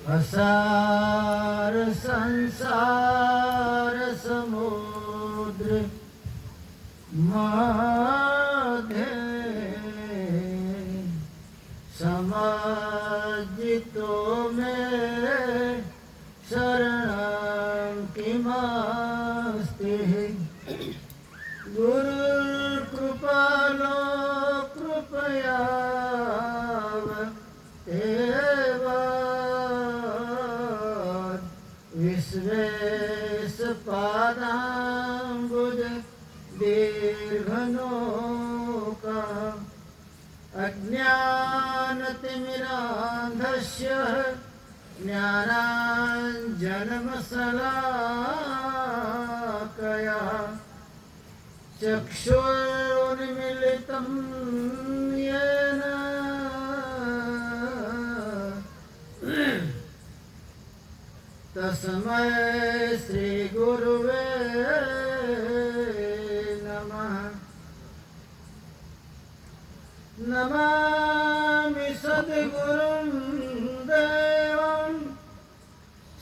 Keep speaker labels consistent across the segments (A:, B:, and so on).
A: असार संसार समुद्र मध्य समाजितो में शरणं किमस्ति गुरुकृपालो कृपया विश्वेश पादाम्बुज दीर्घनौका अज्ञानतिमिरान्धस्य ज्ञानाञ्जनमशलाकया चक्षुरुन्मीलितं येन तस्मै श्री गुरुवे नमः। नमामि सद्गुरुं देवं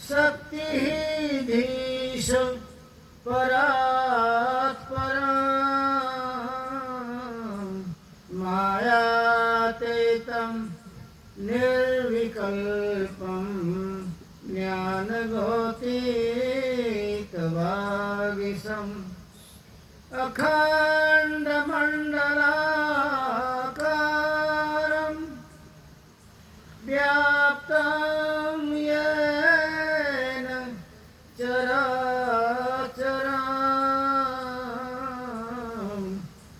A: शक्तिः धीश परात्परं मायातीतं निर्विकल्पं ज्ञानगोतीतवागीशम् अखण्डमण्डलाकारं व्याप्तं येन चराचरं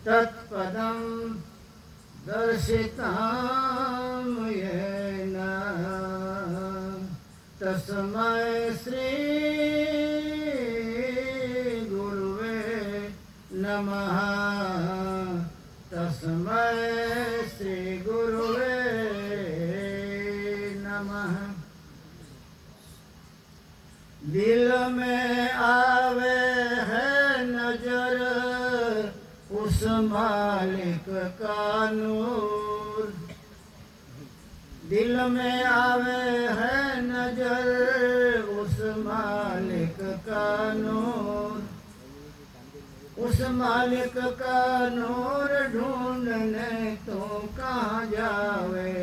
A: तत्पदं दर्शितं येन तस्मै श्री गुरुवे नमः। तस्मै श्री गुरुवे नमः। दिल में आवे है नजर उस मालिक का नूर, दिल में आवे है नजर उस मालिक का नूर, उस मालिक का नूर ढूंढने तो कहाँ जावे,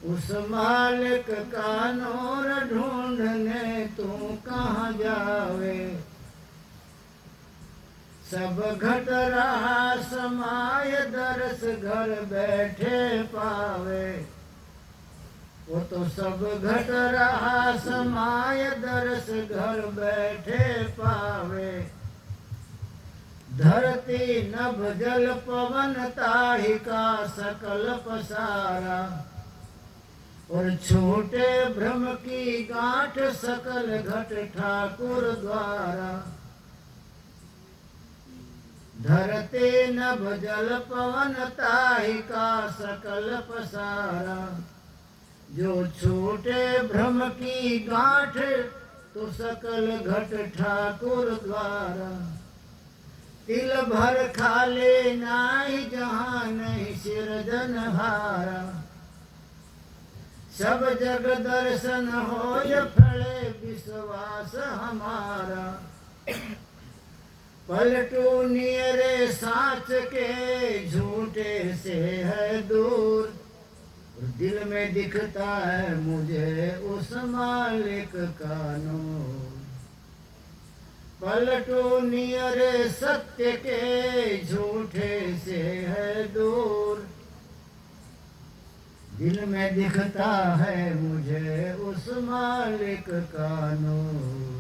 A: उस मालिक का नूर ढूंढने तो कहाँ जावे। सब घट रहा समाय दरस घर बैठे पावे, वो तो सब घट रहा समाय दरस घर बैठे पावे। धरती नभ जल पवन ताहिका सकल पसारा, और छोटे भ्रम की गांठ सकल घट ठाकुर द्वारा। धरते नभ जल पवन ताहिका सकल पसारा, जो छोटे भ्रम की गांठ तो सकल घट ठाकुर द्वारा। तिल भर खाले नाहि जहाँ नहीं सिरजनहारा, सब जग दर्शन होय फले विश्वास हमारा। पलटू नियरे साच के झूठे से है दूर, दिल में दिखता है मुझे उस मालिक का नूर। पलटू नियरे सत्य के झूठे से है दूर, दिल में दिखता है मुझे उस मालिक का नूर।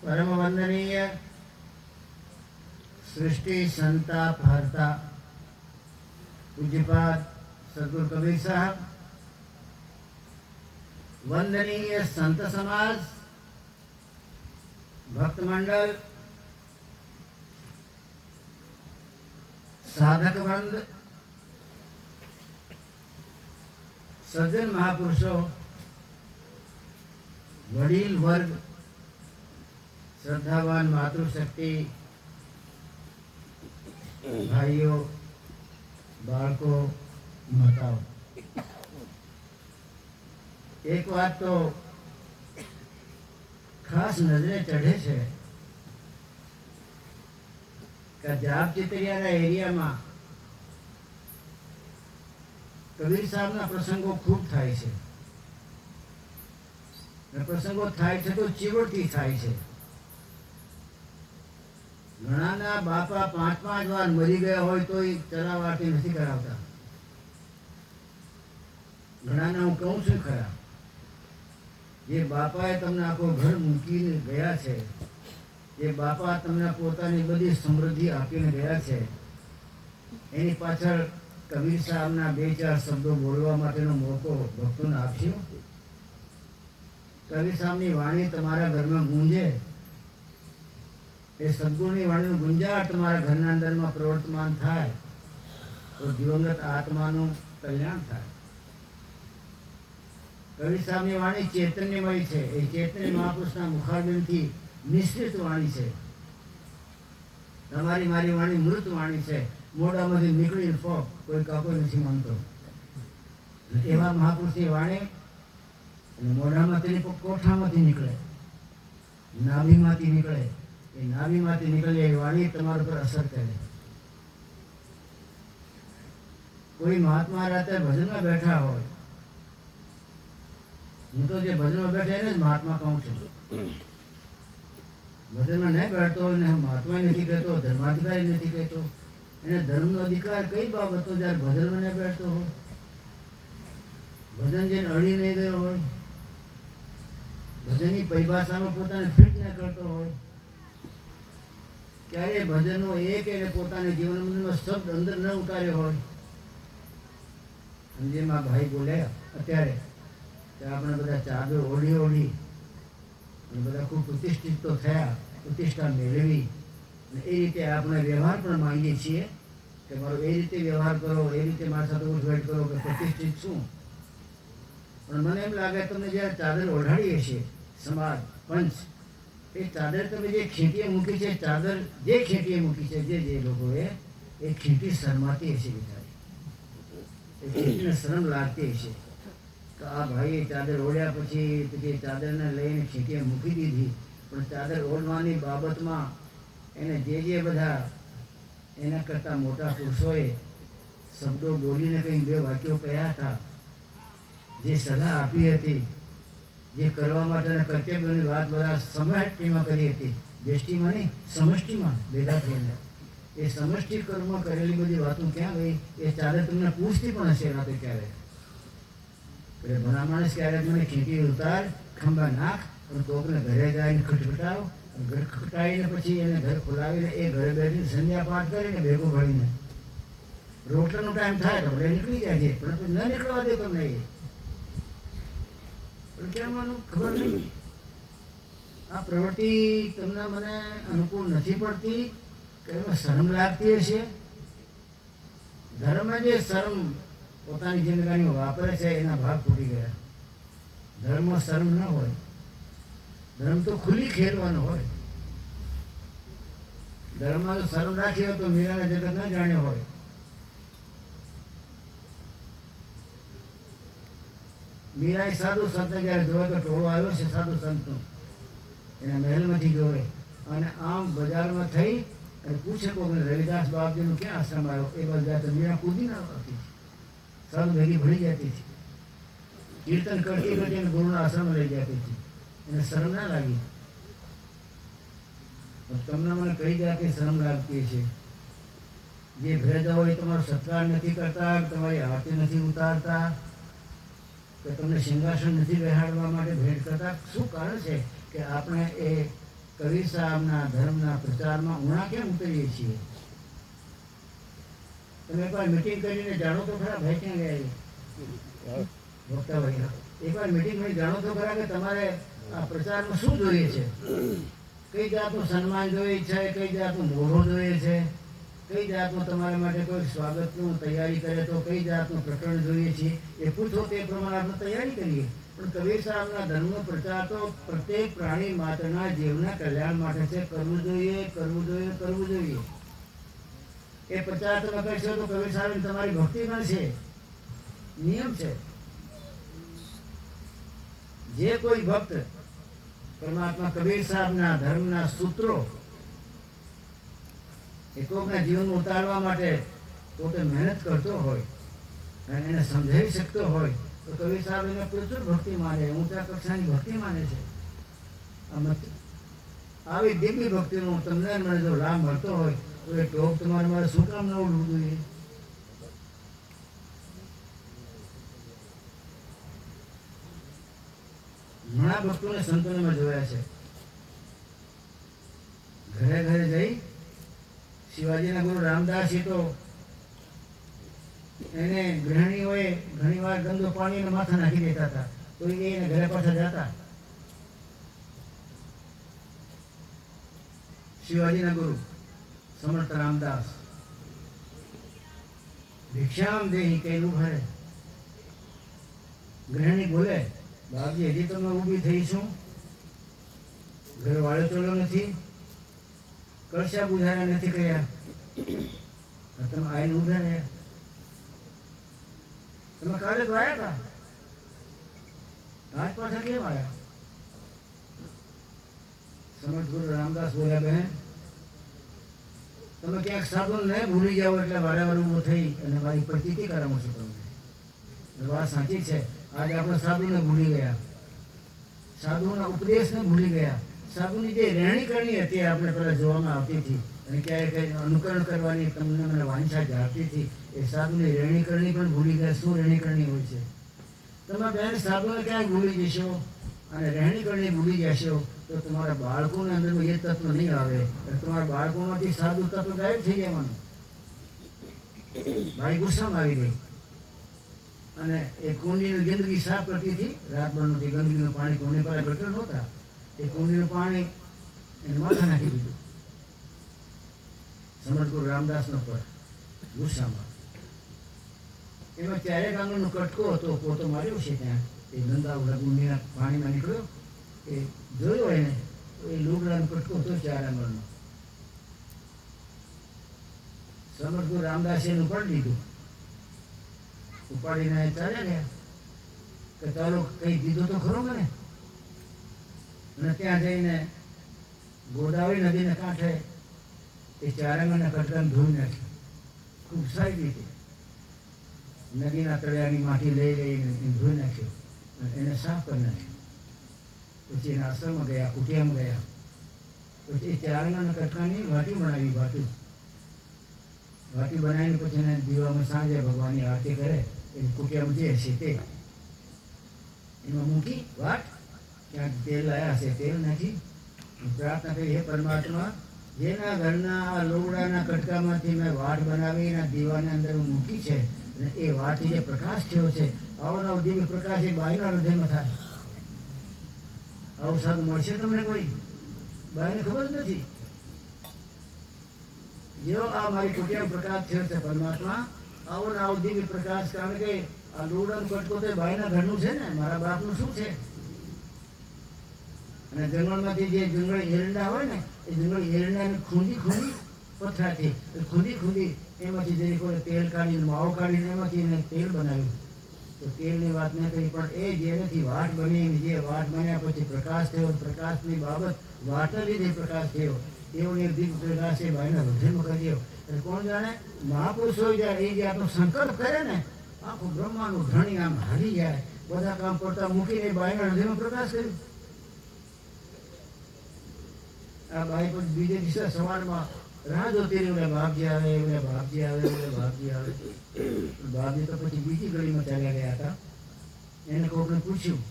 A: परम वंदनीय सृष्टि संताप हरता पूज्यपाद सद्गुरु कबीर साहब, वंदनीय संत समाज, भक्त मंडल, साधक वृंद, सज्जन महापुरुषों, वडील वर्ग, श्रद्धावान मातृशक्ति भाइयों, બાળકો, માતાઓ, એક વાત તો ખાસ નજરે ચઢે છે કે જાપ ચિતરિયાના એરિયામાં કબીર સાહેબના પ્રસંગો ખૂબ થાય છે. પ્રસંગો થાય છે તો ચીવડથી થાય છે. ઘણાના બાપા 5-5 વાર મરી ગયા હોય તો ચરાવાટી નથી કરાવતા. ઘણાને હું કહું છું ખરા, જે બાપાએ તમને આખો ઘર મૂકીને ગયા છે, જે બાપા તમને પોતાની બધી સમૃદ્ધિ આપીને ગયા છે, એની પાછળ કબીર સાહેબના 2-4 શબ્દો બોલવા માટેનો મોકો ભક્તોને આપશો. કબીર સાહેબની વાણી તમારા ઘરમાં ગુંજે, એ સદગુણની વાણીનું ગુંજાટ તમારા ઘરના અંદરમાં પ્રવર્તમાન થાય તો દિવંગત આત્માનું કલ્યાણ થાય. કબીર સાહેબની વાણી ચૈતન્યમય છે. એ ચૈતન્ય મહાપુરુષના મુખારબિંદથી નિશ્ચિત વાણી છે. તમારી મારી વાણી મૃત વાણી છે. મોઢામાંથી નીકળીને ફોક કોઈ કાકો નથી માનતો. એવા મહાપુરુષની વાણી મોઢામાંથી કોઠામાંથી નીકળે, નાભીમાંથી નીકળે. એ નાભીમાંથી નીકળે એ વાણી તમારા પર અસર કરે. કોઈ મહાત્મા રાતે ભજનમાં બેઠા હોય, હું તો જે ભજનમાં બેઠા એને જ મહાત્મા કહું છું. ભજનમાં નહીં બેઠતો હોય ને મહાત્મા નથી કહેતો, ધર્માધિકારી નથી કહેતો, એને ધર્મનો અધિકાર કઈ બાબતો જયારે ભજનમાં નહીં બેઠતો હોય, ભજન જેને અડી નહીં ગયો હોય, ભજનની પરિભાષામાં પોતાને ફિટ ન કરતો હોય, ક્યારે ભજનનો એક એને પોતાના જીવનમાં શબ્દ અંદર ન ઉતાર્યો હોય. અને જેમાં ભાઈ બોલ્યા અત્યારે કે આપણે બધા ચાદર ઓઢી અને બધા ખૂબ પ્રતિષ્ઠિત તો થયા, પ્રતિષ્ઠા મેળવી, અને એ રીતે આપણે વ્યવહાર પણ માંગીએ છીએ કે મારો એ રીતે વ્યવહાર કરો, એ રીતે મારા સાથે ઉઠવેટ કરો કે પ્રતિષ્ઠિત છું. પણ મને એમ લાગે તમને જ્યારે ચાદર ઓઢાડીએ છીએ સમાજ પંચ, એ ચાદર તમે જે ખીંટીએ મૂકી છે, ચાદર જે ખીંટીએ મૂકી છે, જે લોકોએ એ ખીંટી શરમાતી હશે બિચારી, એ ખીંટીને શરમ લાગતી હશે કે આ ભાઈએ ચાદર ઓઢ્યા પછી ચાદરને લઈને ખીંટીએ મૂકી દીધી. પણ ચાદર ઓઢવાની બાબતમાં એને જે બધા એના કરતાં મોટા પુરુષોએ શબ્દો બોલીને કંઈ 2 વાક્યો કહ્યા હતા, જે સલાહ આપી હતી, જે કરવા માટેના કર્તવ્યોની વાત બધા સમષ્ટિમાં કરી હતી, વ્યષ્ટિમાં નહીં સમષ્ટિમાં ભેગા થઈને એ સમષ્ટિ કર્મ કરેલી બધી વાતો ક્યાં ગઈ? એ ચાદર તમને પૂછતી પણ હશે રાતે ક્યારે એટલે ભલા માણસ ક્યારે મને ખીંટી ઉતાર, ખંભા નાખ, પણ કોકને ઘરે જઈને ખટખટાવ, ઘર ખટખટાવીને પછી એને ઘર ખોલાવીને એ ઘરે બેસીને સંધ્યા પાઠ કરીને ભેગું ભરીને રોટલાનો ટાઈમ થાય તો આપણે નીકળી જાય છે, પણ ન નીકળવા દે તમને. એ કહેવાનું ખબર નહીં આ પ્રવૃત્તિ તમને મને અનુકૂળ નથી પડતી કે એમાં શરમ લાગતી હશે. ધર્મ જે શરમ પોતાની જિંદગીમાં વાપરે છે એના ભાગ ફૂટી ગયા. ધર્મમાં શરમ ન હોય, ધર્મ તો ખુલ્લી ખેલવાનો હોય. ધર્મમાં જો શરમ રાખી હોય તો મીરાના જગત ન જાણ્યો હોય. મીરાએ સાધુ સંત જયારે જોવે તો ટોળો આવ્યો છે સાધુ સંતનો, એના મહેલમાંથી જોવે અને આમ બજારમાં થઈ અને પૂછે કોઈને રવિદાસ બાપજીનું ક્યાં આશ્રમ આવ્યો, એ બાજુ જાય તો મીરા કૂદી ના આવતી, સાધુ ભેગી ભળી જતી હતી, કીર્તન કરતી કરતી એને ગુરુના આશ્રમ લઈ જતી હતી, એને શરમ ના લાગી. તમને મને કઈ જાતની શરમ લાગતી છે? જે ભેદ હોય તમારો સત્કાર નથી કરતા, તમારી આરતી નથી ઉતારતા, કે તમને સિંહાસન નથી બેહાડવા માટે ભેટ કરતા. શું કારણ છે કે આપણે એ કબીર સાહેબના ધર્મના પ્રચારમાં ઉણા કેમ ઉતરીએ છીએ? તમે એકવાર મિટિંગ કરીને જાણો તો ખરા, ભાઈ ક્યાં ગયા વક્તા ભાઈ, એકવાર મિટિંગ કરી જાણો તો ખરા કે તમારે આ પ્રચારમાં શું જોઈએ છે? કઈ જાતનું સન્માન જોઈએ છે, કઈ જાતનું મોઢો જોઈએ છે, કઈ જાતનું તમારા માટે કોઈ સ્વાગતનું તૈયારી કરે તો કઈ જાતનું પ્રકરણ જોઈએ છે, એ પૂછો તે પ્રમાણે આપણે તૈયારી કરીએ. પણ કબીર સાહેબના ધર્મનો પ્રચાર તો પ્રત્યેક પ્રાણી માત્રના જીવના કલ્યાણ માટે છે. કરવું જોઈએ, કરવું જોઈએ, કરવું જોઈએ. એ 50 તમે કરશો તો કબીર સાહેબ તમારી ભક્તિ ગણશે. નિયમ છે. જે કોઈ ભક્ત પરમાત્મા કબીર સાહેબના ધર્મના સૂત્રો એ કોકના જીવનમાં ઉતારવા માટે પોતે મહેનત કરતો હોય અને એને સમજાવી શકતો હોય તો કબીર સાહેબ એને પ્રચુર ભક્તિ માને, ઊંચા કક્ષાની ભક્તિ માને છે. આવી દિવ્ય ભક્તિનો તમને મને જો લાભ મળતો હોય તો એ ટોપ તમારે મારે શું કામ ન ઉડવું જોઈએ? ઘણા ભક્તોને સંતોને મેં જોયા છે, ઘરે ઘરે જઈ શિવાજીના ગુરુ રામદાસજી તો એને ગૃહિણીઓએ ઘણી વાર ગંદુ પાણી એને માથા નાખી દેતા હતા તો એને ઘરે પાછા જતા. શિવાજીના ગુરુ સમર્થ રામદાસ ભિક્ષામ દેહી કહેલું ભરે. ગૃહિણી બોલે, બાપજી હજી તો મેં ઊભી થઈ છું, ઘર વાળો ચોલો નથી, કળશા બુધારા નથી કર્યા, તમે આઈને ઉભા રહ્યા. તમે કાલે તો આવ્યા હતા, આજ પાછા કેમ આવ્યા? સમર્થ ગુરુ રામદાસ બોલ્યા, બહેન તમે ક્યાંક સાધુને ન ભૂલી જાઓ એટલે વારંવાર ઊભો થઈ અને મારી પ્રતીતિ કરાવો છો. તમને વાત સાચી છે. આજે આપણે સાધુને ભૂલી ગયા, સાધુના ઉપદેશને ભૂલી ગયા. સાધુની જે રહેણી કરણી હતી આપણે પહેલાં જોવામાં આવતી હતી અને ક્યારેક અનુકરણ કરવાની તમને મને વાંછા જાગતી હતી, એ સાધુની રહેણી કરણી પણ ભૂલી ગયા. શું રહેણી કરણી હોય છે? તમે બેન સાધુને ક્યાંક ભૂલી જશો અને રહેણી કરણી ભૂલી જશો તો તમારા બાળકોની અંદર એ તત્વ નહીં આવે. તમારા બાળકોમાંથી સાધુ તત્વ ગાયબ થઈ જવાનું. ભાઈ ગુસ્સામાં આવી ગઈ અને એ કુંડીની ગંદકી સાફ કરતી હતી. રાતભરનું તે ગંદકીનું પાણી કુંડી પર ગટર નહોતા, એ કુંડીનું પાણી એને માથા નાખી દીધું. સમર્થ ગુરુ રામદાસનો પર ગુસ્સામાં એમાં ચારેક આંગળનો કટકો હતો, પોતો માર્યો છે ત્યાં. એ ગંદા કુંડીના પાણીમાં નીકળ્યો, એ જોયો એને તો એ લુગડાનો કટકો હતો 4 આંગળનો. સમર્થ ગુરુ રામદાસે એનું ઉપાડી લીધું, ઉપાડીને ચાલ્યા ગયા કે ચાલો કઈ દીધું તો ખરો મને. અને ત્યાં જઈને ગોદાવરી નદીને કાંઠે એ 4 આંગળના કટકાને ધોઈ નાખ્યું, ખૂબ સારી રીતે નદીના તળિયાની માટી લઈ લઈને ધોઈ નાખ્યો અને એને સાફ કરી નાખ્યો. પછી એના આશ્રમમાં ગયા, કુટિયામાં ગયા. પછી 4 આંગળના કટકાની વાટી બનાવી, વાટી બનાવીને પછી એને દીવામાં સાંજે ભગવાનની આરતી કરે. એ કુટિયામાં જે હશે તે એમાં મૂકી વાટ, ક્યાંક તેલ લાયા હશે તેલ નાખી પ્રાર્થના કરી, હે પરમાત્મા જેના ઘરના આ લોગડાના કટકામાંથી મેં વાટ બનાવીને દીવાની અંદર મૂકી છે અને એ વાટથી જે પ્રકાશ થયો છે, આવો નવો દિવ્ય પ્રકાશ એ બાઈના હૃદયમાં થાય. આવું સાધુ મળશે તમને કોઈ? બાઈને ખબર જ નથી. જેવો આ મારી કુટિયામાં પ્રકાશ થયો છે પરમાત્મા, આવો ને આવો દિવ્ય પ્રકાશ. કારણ કે આ લોગડાનો કટકો તો બાઈના ઘરનું છે ને, મારા બાપનું શું છે? અને જંગલમાંથી જે જંગલ એરંડા હોય ને એ જંગલ એરંડાને ખૂંદી પથરાથી ખૂંદી એમાંથી જે કોઈ તેલ કાઢીને માવો કાઢીને એમાંથી એને તેલ બનાવ્યું. તો તેલની વાત ન કરી, પણ એ જેનાથી વાટ બની, જે વાટ બન્યા પછી પ્રકાશ થયો, પ્રકાશની બાબત વાટને લીધે પ્રકાશ થયો, એવો એક દિવ્ય પ્રકાશ એ ભાઈના હૃદયમાં કર્યો. એટલે કોણ જાણે મહાપુરુષો જ્યારે એ જે આપણો સંકલ્પ કરે ને, આખું બ્રહ્માંડનું ધણી આમ હારી જાય, બધા કામ પડતા મૂકીને ભાઈના હૃદયમાં પ્રકાશ કર્યો. આ બાઈ પછી બીજે દિવસે સવારમાં રાહ જોતી રહી, બાપજી આવે, બાપજી આવે, બાપજી આવે. બાપજી તો પછી બીજી ગળીમાં ચાલ્યા ગયા હતા. એને કોઈને પૂછ્યું,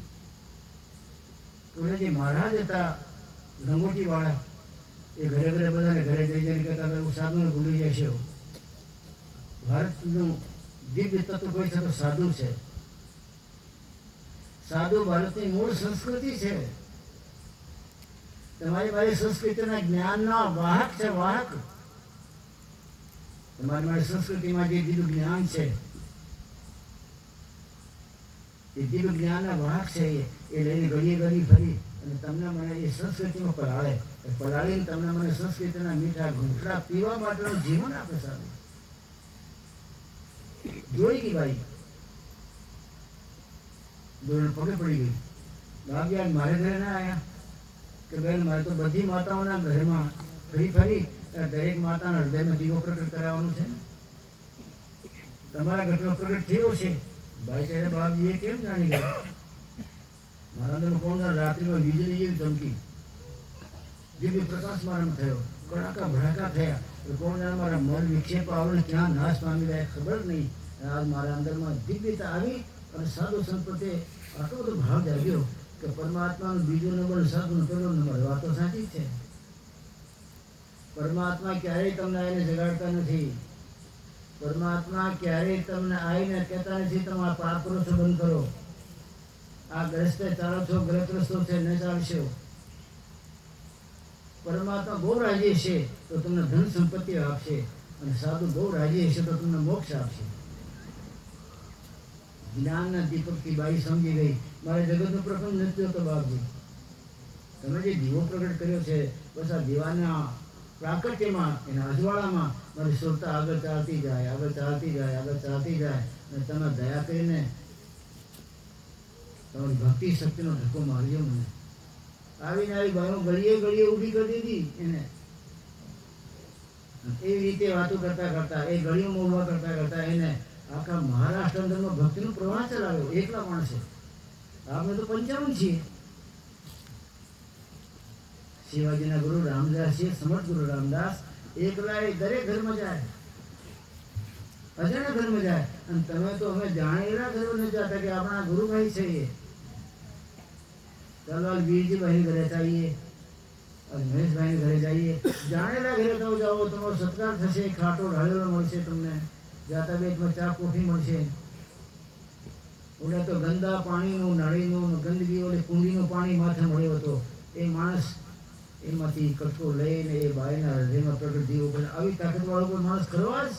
A: જે મહારાજ હતા લંગોટી વાળા, એ ઘરે ઘરે બધાને ઘરે જઈ જઈને કહેતા હતા સાધુને ભૂલી જશો. ભારતનું દિવ્ય તત્વ કોઈ છે તો સાધુ છે. સાધુ ભારતની મૂળ સંસ્કૃતિ છે. તમારી મારી સંસ્કૃતિના જ્ઞાનના વાહક છે, વાહક. તમારી મારી સંસ્કૃતિમાં જે દિવ્ય જ્ઞાન છે એ દિવ્ય જ્ઞાનના વાહક છે. એ લઈને ગળી ગળી ફરી અને તમને મને એ સંસ્કૃતિમાં પલાળીને તમને મને સંસ્કૃતિના મીઠા ઘૂંટડા પીવા માટેનું જીવન આપે. સારું જોઈ ગઈ ભાઈ, જોઈને પગે પડી ગઈ. બાપ યાર મારે ઘરે ના આવ્યા કે બેન મારે તો બધી માતાઓના ઘરમાં ફરી ફરી દરેક માતાના હૃદયમાં દીવો પ્રગટ કરાવવાનું છે ને, તમારા ઘરનો પ્રગટ થયો છે. ભાઈ કહે બાપજી એ કેમ જાણી ગયા? મારા અંદર કોણ રાત્રિમાં વીજળી જેવી ચમકી, દિવ્ય પ્રકાશ મારામાં થયો, કડાકા ભડાકા થયા. તો કોણ જાણે મારા મન વિક્ષેપ આવડે ક્યાં નાશ પામી જાય ખબર નહીં. આજ મારા અંદરમાં દિવ્યતા આવી અને સાધુ સંત પ્રત્યે આટલો બધો ભાવ જાગ્યો કે પરમાત્માનું બીજો નંબર સાધુનો પહેલો નંબર. વાતો સાચી છે. પરમાત્મા ક્યારેય તમને આવીને જગાડતા નથી. પરમાત્મા ક્યારેય તમને આવીને કહેતા નથી તમારા પાપ કરો છો બંધ કરો, આ ગ્રસ્તે ચાલો છો ગલત રસ્તો છે ન ચાલશો. પરમાત્મા બહુ રાજી છે તો તમને ધન સંપત્તિ આપશે, અને સાધુ બહુ રાજી હશે તો તમને મોક્ષ આપશે. જ્ઞાનના દીપકથી બાઈ સમજી ગઈ મારે જગતનો પ્રપંચ નથી હોતો. બાપજી તમે જે દીવો પ્રગટ કર્યો છે બસ આ દીવાના પ્રાકટ્યમાં એના અજવાળામાં મારી સુરતા આગળ ચાલતી જાય, આગળ ચાલતી જાય, આગળ ચાલતી જાય. અને તમે દયા કરીને તમારી ભક્તિ શક્તિનો ધક્કો માર્યો મને. આવીને આવી ભાઈઓ ગળીએ ગળીએ ઊભી કરી દીધી એને. એવી રીતે વાતો કરતા કરતા એ ગળીઓમાં ઊભા કરતા કરતા એને આખા મહારાષ્ટ્ર અંદરનો ભક્તિનો પ્રવાહ ચલાવ્યો એકલા માણસે. આપણે તો 55 છીએ. શિવાજીના ગુરુ રામદાસ છે, સમર્થ ગુરુ રામદાસ એકલા એ દરેક ઘરમાં જાય, અજાણા ઘરમાં જાય. અને તમે તો અમે જાણેલા ઘરમાં નથી જતા કે આપણા ગુરુભાઈ છે. એ ચાલો વીરજીભાઈ ઘરે જઈએ, મહેશભાઈ ઘરે જઈએ, જાણેલા ઘરે તમે જાઓ તમારો સત્કાર થશે, ખાટો ઢાળેલો મળશે, તમને જાતા બેટમાં ચા કોફી મળશે. ઓલે તો ગંદા પાણીનું નાળીનું ગંદકી ઓલે કુંડીનું પાણી માથે મળ્યો હતો. એ માણસ એમાંથી કટકો લઈને એ બાયના હૃદયમાં પ્રગટ દીવો કરે. આવી તાકાતવાળો કોઈ માણસ ખરવા જ.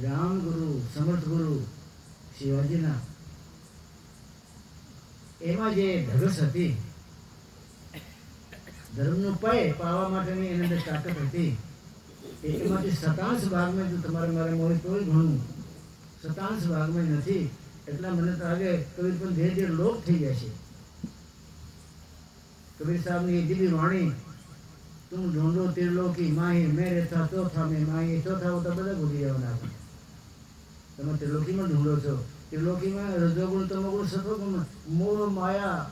A: રામ ગુરુ સમર્થ ગુરુ શિવાજીના એમાં જે ધગસ હતી, ધર્મનું પાય પાવા માટેની એની અંદર તાકાત હતી. એમાંથી 27 ભાગમાં જો તમારે મારે મળે તોય ઘણું, 27 ભાગમાં નથી. એટલા મને તો આજે કબીર પણ ધીરે ધીરે લોપ થઈ જાય છે. કબીર સાહેબની એ દિવ્ય વાણી, તું ઢૂંઢો ત્રિલોકી માહી મેરે થા ચોથા મેં માહી. ચોથા હોતા બધા ભૂલી જવાના. તમે ત્રિલોકીમાં ઢૂંઢો છો. ત્રિલોકીમાં રજોગુણ તમોગુણ સત્વગુણ મોહ માયા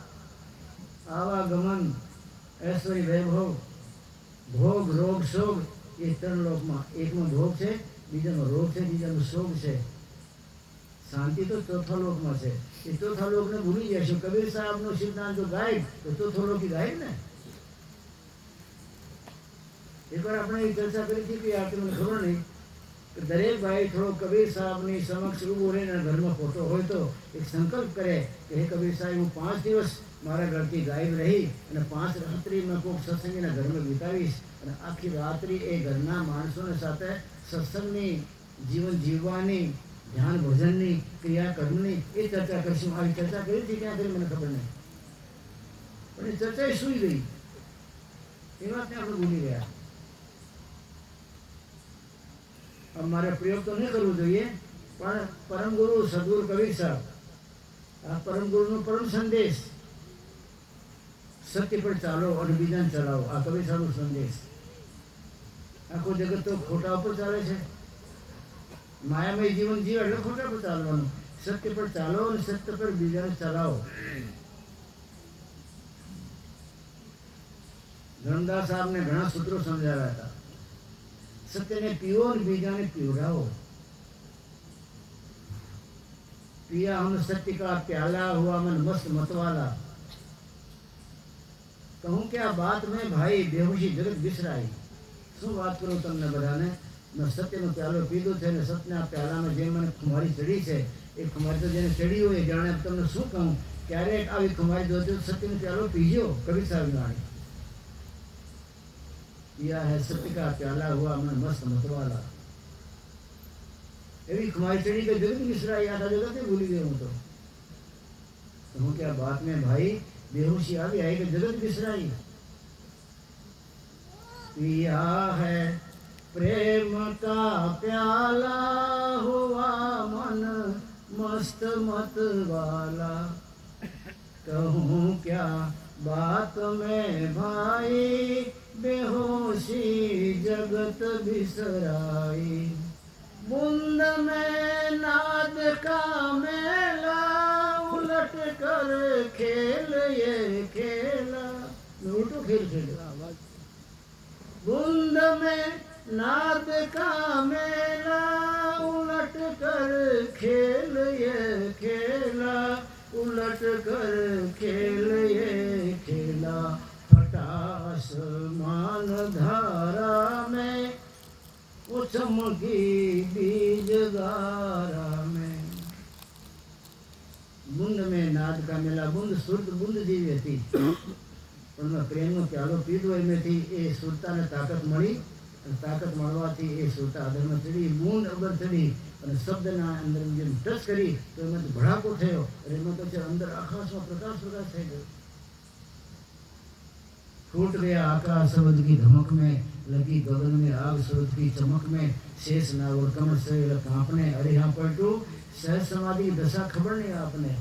A: આવાગમન ઐશ્વર્ય વૈભવ ભોગ રોગ શોગ એ 3 લોકમાં. એકમાં ભોગ છે, બીજામાં રોગ છે, બીજામાં શોગ છે. શાંતિ તો ચોથા લોકમાં છે. એ ચોથા લોકને ભૂલી જશો. કબીર સાહેબનો સિદ્ધાંત જો ગાય તો ચોથો લોકી ગાય ને. એકવાર આપણે એ ચર્ચા કરી હતી કે આ મને ખબર નહીં કે દરેક ભાઈ થોડો કબીર સાહેબની સમક્ષ ઊભો રહીને ઘરમાં ફોટો હોય તો એક સંકલ્પ કરે કે હે કબીર સાહેબ હું 5 દિવસ મારા ઘરથી ગાયબ રહી અને 5 રાત્રિ મેં કોઈક સત્સંગીના ઘરમાં વિતાવીશ અને આખી રાત્રિ એ ઘરના માણસોને સાથે સત્સંગની જીવન જીવવાની ધ્યાન ભજનની ક્રિયા કર્મની એ ચર્ચા કરીશું. આવી ચર્ચા કરી હતી ક્યાં કરી મને ખબર નહીં, પણ એ ચર્ચા એ સૂઈ ગઈ. એ વાતને આપણે ભૂલી ગયા. મારે પ્રયોગ તો નહીં કરવો જોઈએ, પણ પરમ ગુરુ સદગુરુ કબીર સાહેબ આ પરમ ગુરુનો પરમ સંદેશ, સત્ય પર ચાલો અને બીજાને ચલાવો. આ કબીર સાહેબનો સંદેશ. આખું જગત તો ખોટા ઉપર ચાલે છે. માયામય જીવન જીવે એટલે ખોટા પર ચાલવાનું. સત્ય પર ચાલો અને સત્ય પર બીજાને ચલાવો. ધર્મદાસ સાહેબને ઘણા સૂત્રો સમજાવ્યા હતા. સત્યને પીવો અને બીજાને પીવડાવો. पिया हम सत्य का प्याला हुआ मन मस्त मतवाला। कहूँ क्या बात में भाई बेहोशी जगत बिसराई। શું વાત કરું તમને બધાને. મેં સત્યનો પ્યાલો પીધો છે ને સત્યના પ્યાલામાં જે મને ખુમારી ચડી છે એ ખુમારી તો જેને ચડી હોય જાણે તમને શું કહું. ક્યારેક આવી ખુમારી જોતી સત્યનો પ્યાલો પીજો. કબીર સાહેબની વાણી. पिया है सत्य का प्याला हुआ मन मस्त मतवाला। એવી ખુમારી ચડી કે જગત વિસરાઈ. આખા જગતે ભૂલી ગયો હું તો. હું क्या बात में भाई बेहोशी આવી आई कि जगत बिसराई। पिया है प्रेम का प्याला हुआ मन मस्त मत वाला। कहूँ क्या बात में भाई बेहोशी जगत बिसराई। बूंद में नाद का मेला उलट कर खेल ये खेला। उल्टो खेल खेला। बूंद में नाद का मेला उलट कर खेल ये खेला। उलट कर खेल ये खेला। फटास मान धारा में वो चमकी बीज गारा में। बूंद में नाद का मेला। बूंद शुद्ध बूंद जेवी हती પણ પ્રેમનો પ્યાલો પીધો એમાંથી એ સુરતાને તાકાત મળી અને તાકાત મળવાથી એ સુરતા અધરમાં ચડી બૂંદ અગર ચડી અને શબ્દના અંદર જેમ ટચ કરી તો એમાંથી ભડાકો થયો અને એમાં પછી અંદર આકાશમાં પ્રકાશ પ્રકાશ થઈ ગયો। फूट गया आकाश शब्द की धमक में, लगी गगन में आग सूरज की चमक में। शेष नावर कमर से कांपने अरे हाँ पलटू सहज समाधि दशा खबर नहीं आपने।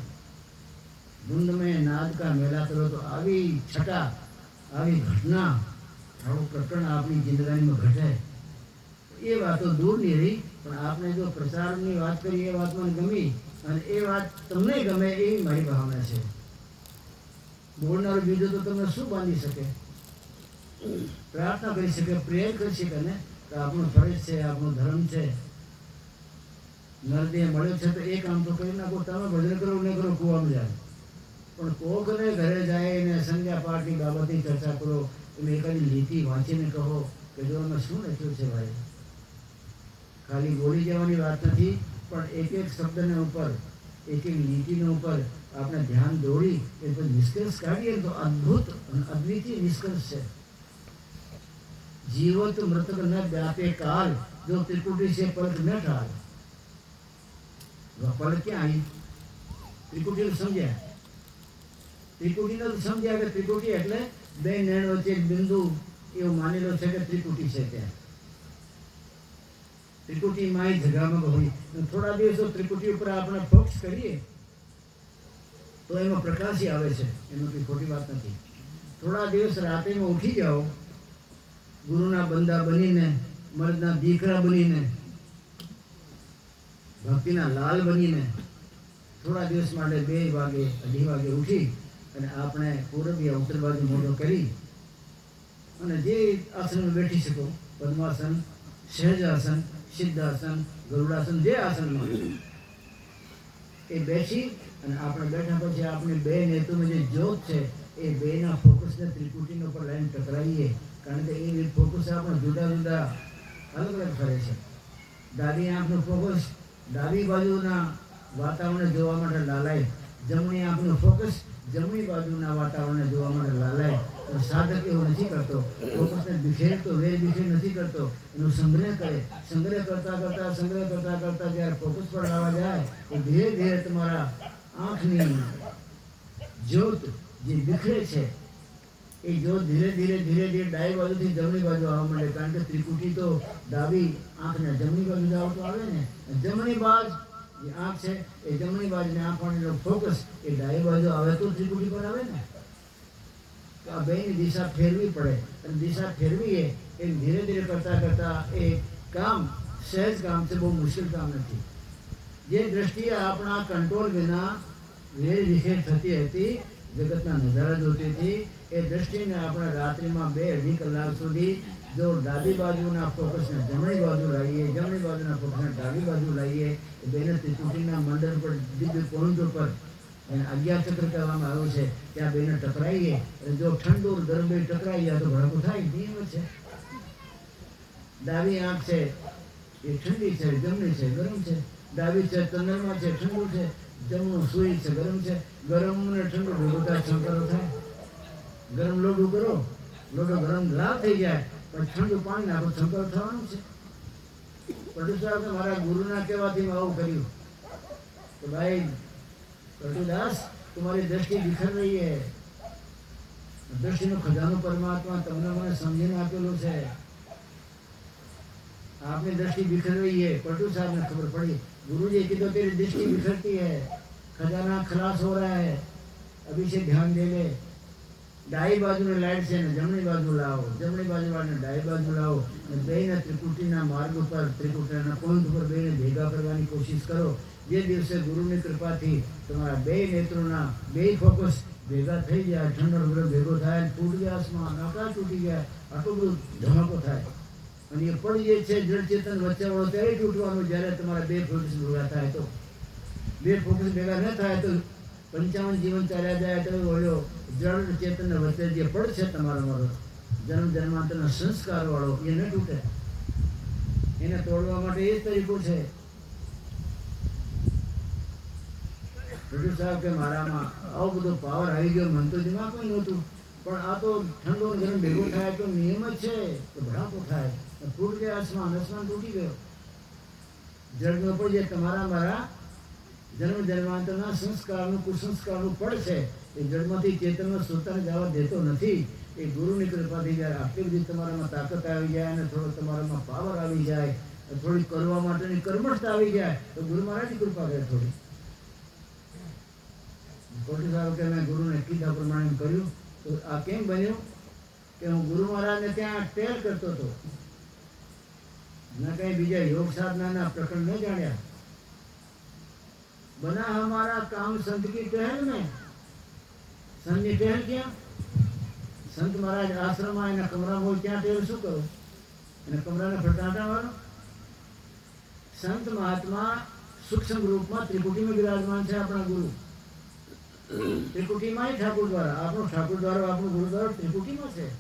A: धुंध में नाद का मेला करो तो आवी छटा आवी घटना आवो प्रकरण अपनी जिंदगी में घटे। ये बात तो दूर नहीं रही पण आपने जो प्रचार की बात करी ये बात મને ગમી અને એ વાત તમને ગમે એવી મારી ભાવના છે। બોલનાર બીજો તો તમને શું બાંધી શકે? પ્રાર્થના કરી શકે, પ્રેયર કરી શકે ને કે આપણો ફરજ છે, આપણો ધર્મ છે। નરદેહ મળ્યો છે તો એ કામ તો કરી નાખો। તમે ભજન કરો ને કરો કુવામાં જાય પણ કોકને ઘરે જાય ને સંધ્યા પાઠની બાબતની ચર્ચા કરો એટલે એકાદી લીટી વાંચીને કહો કે જો અમે શું લખ્યું છે ભાઈ। ખાલી બોલી જવાની વાત નથી પણ એક એક શબ્દને ઉપર એક એક લીટીને ઉપર આપણે ધ્યાન દોડી એ તો નિષ્કર્ષ કાઢીએ તો અદ્ભુત અદ્વિતીય નિષ્કર્ષ છે। जीवत मृतक न व्यापे काल जो त्रिकुटी से पलक न ठाल। पलक क्या आई? त्रिकुटी समझा त्रिकुटी ने समझा कि त्रिकुटी એટલે બે નયન વચ્ચે એક બિંદુ એવું માનેલો છે કે ત્રિકુટી છે ત્યાં। ત્રિકુટી માં જગામાં હોય થોડા દિવસો ત્રિકુટી ઉપર આપણે ફોકસ કરીએ તો એમાં પ્રકાશી આવે છે, એમાં કોઈ ખોટી વાત નથી। થોડા દિવસ રાત્રિમાં ઉઠી જાઓ ગુરુના બંદા બનીને, મર્દના દીકરા બનીને, ભક્તિના લાલ બનીને થોડા દિવસ માટે 2 વાગે 2:30 વાગે ઉઠી અને આપણે પૂર્વ યા ઉત્તર બાજુ મોઢો કરી અને જે આસનમાં બેઠી શકો પદ્માસન, સહજાસન, સિદ્ધાસન, ગરુડાસન જે આસનમાં એ બેસી અને આપણે બેઠા પછી આપણી બે નેત્રોમાં જે જ્યોત છે એ બેના ફોકસને ત્રિકુટીના ઉપર લાઈન ટકરાવીએ કારણ કે એ ફોકસ આપણે જુદા જુદા અલગ અલગ ફરે છે। ડાબી આંખનું ફોકસ ડાબી બાજુના વાતાવરણને જોવા માટે લાલાય, જમણી આંખનું ફોકસ જમણી બાજુના વાતાવરણને જોવા માટે લાલાય। તો સાધક એવું નથી કરતો, ફોકસને વિખેરતો વેર વિખેર નથી કરતો, એનો સંગ્રહ કરે। સંગ્રહ કરતા કરતા જ્યારે ફોકસ પર લાવવા જાય તો ધીરે ધીરે તમારા આંખની જ્યોત જે વિખરે છે એ જો ધીરે ધીરે ડાબી બાજુથી જમણી બાજુ આવવા માંડે કારણ કે ત્રિકુટી તો ડાબી આંખને જમણી બાજુ જાવ તો આવે ને। જમણી બાજુ જે આંખ છે એ જમણી બાજુની આંખનો ફોકસ એ ડાબી બાજુ આવે તો ત્રિકુટી પર આવે ને। તો આ બેની દિશા ફેરવી પડે અને દિશા ફેરવીએ એ ધીરે ધીરે કરતા એ કામ સહેજ કામ છે, બહુ મુશ્કેલ કામ નથી। જે દ્રષ્ટિએ આપણા કંટ્રોલ વિના વેર વિખેર થતી હતી, જગતના નજારા જોતી હતી, એ દ્રષ્ટિને આપણે રાત્રિમાં 2-2.5 કલાક સુધી જો ડાબી બાજુના ફોકસને જમણી બાજુ લાવીએ, જમણી બાજુના ફોકસને ડાબી બાજુ લાવીએ, બેને ત્રિકુટીના મંડળ પર દિવ્ય પોઈન્ટ ઉપર એને 11 ચક્ર કહેવામાં આવ્યું છે ત્યાં બેને ટકરાઈએ અને જો ઠંડુ ગરમ બે ટકરાઈ જાય તો ભડકો થાય, નિયમ છે। ડાબી આંખ છે એ ઠંડી છે, જમણી છે ગરમ છે। ડાબી છે ચંદ્रमा છે ઠંડુ છે, જમણું સૂર્ય છે ગરમ છે। ગરમ ને ઠંડુ ભેગું થાય સંકરો થાય। ગરમ લોઢું કરો, લોઢો ગરમ લાલ થઈ જાય પણ ઠંડુ પાણી નાખો સંકર થવાનું છે। પટુ સાહેબ મારા ગુરુના કહેવાથી મેં આવું કર્યું કે ભાઈ પટુદાસ તમારી દ્રષ્ટિ વિખર રહી है, દ્રષ્ટિનો ખજાનો પરમાત્મા તમને મને સમજીને આપેલો છે। आपने दृष्टि बिखर रही है, पलटू साहब ने खबर पड़ी, गुरुजी की तो तेरी दृष्टि बिखरती है, खजाना खलास हो रहा है, अभी से ध्यान दे ले। डाई बाजू ने लाइट से ने जमणी बाजू लाओ, जमणी बाजू वाले डाई बाजू लाओ, बेने त्रिकुटीना मार्ग पर त्रिकुटीना पॉइंट पर बेने भेगा करवानी कोशिश करो। जे दिवसे गुरुની કૃપાથી તમારા બે નેત્રોના બે ફોકસ ભેગા થઈ જાય, ઠંડો બધો ભેગો થાય, તૂટ ગયા આસમાન, આકાશ તૂટી ગયા, આટલું બધું ધમાકો થાય અને એ પડી જે છે જળ ચેતન વચ્ચે વાળો ત્યારે તૂટવાનું જ્યારે તમારા બે ફોકસ ભેગા થાય તો બે ફોકસ ભેગા ન થાય તો 55 જીવન ચાલ્યા જાય તો ઓલો જળ ચેતન વચ્ચે જે પડ છે તમારો મારો જન્મ જન્માંતરનો સંસ્કાર વાળો એ ન તૂટે, એને તોડવા માટે એ જ તરીકો છે। રજુ સાહેબ કે મારામાં આવો બધો પાવર આવી ગયો, મન તો દિમાગમાં નહોતું, પણ આ તો ઠંડો ગરમ ભેગો થાય તો નિયમ જ છે કે ભડાકો થાય, તૂટ ગયા આસમાન, આસમાન તૂટી ગયો, જળનો પણ જે તમારા મારા જન્મ જન્માંતરના સંસ્કારનું કુસંસ્કારનું પડ છે એ જળમાંથી ચેતનમાં સુતાને જવા દેતો નથી। એ ગુરુની કૃપાથી જ્યારે આટલી બધી તમારામાં તાકાત આવી જાય અને થોડો તમારામાં પાવર આવી જાય, થોડી કરવા માટેની કર્મઠતા આવી જાય તો ગુરુ મહારાજની કૃપા કરે થોડી। કોટી સાહેબ કે મેં ગુરુને કીધા પ્રમાણે કર્યું તો આ કેમ બન્યું કે હું ગુરુ મહારાજને ત્યાં ટેલ કરતો હતો, ના કઈ બીજા યોગ સાધનાના પ્રકરણ ન જાણ્યા। बना हमारा काम संत की टहल में, संत की टहल क्या, संत महाराज आश्रम में एना कमरा में क्या टहल शू करो, एना कमरा ने फटाटा वालो। संत महात्मा सूक्ष्म रूप में त्रिकुटी में विराजमान है अपना गुरु, त्रिकुटी में ही ठाकुर द्वारा आपनो ठाकुर द्वारा आपनो गुरु द्वारा त्रिकुटी में है।